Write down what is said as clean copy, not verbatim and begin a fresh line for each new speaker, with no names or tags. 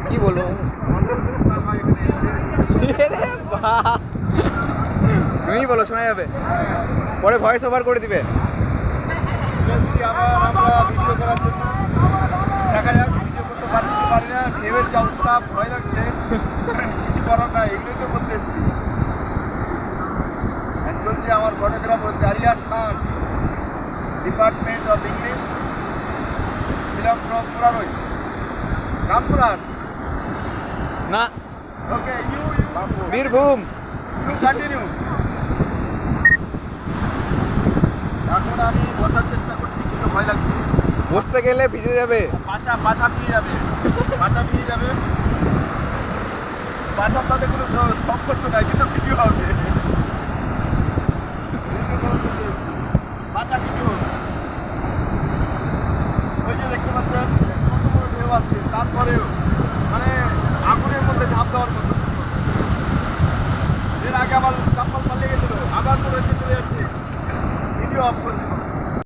কি বলবো? তুমি বলো, শোনা যাবে, পরে ভয়েস ওভার করে দিবে।
আবার আমরা ভিডিও করার জন্য দেখা যাক, ভিডিও করতে পারছি কি পারি না, ঢেউয়ের যা উত্তাপ, ভয় লাগছে, কিছু করার নাই, এগুলোই তো করতে এসেছি। চলছে আমার photographer Jarian Khan, department of English, belong from পুরারই, রামপুরহাট।
না,
ওকে, ইউ
বীরভূম।
কন্টিনিউ। এখন আমি বসার চেষ্টা করছি, কিন্তু ভয় লাগছে,
বসতে গেলে ভিজে যাবে।
পাছা ভিজে যাবে, পাছা ভিজে যাবে। পাছার সাথে কোনো সম্পর্ক নাই, কিন্তু ভিডিও হবে। পাছা ভিডিও, ওই যে দেখতে পাচ্ছেন কত বড় ঢেউ আসছে, তারপরেও মানে আগুনের মধ্যে ঝাঁপ দেওয়ার মতো। এর আগে আমার চাপ্পাল পালিয়ে গেছিল, আবার তো রয়েছে, চলে যাচ্ছে, ভিডিও অফ করবে।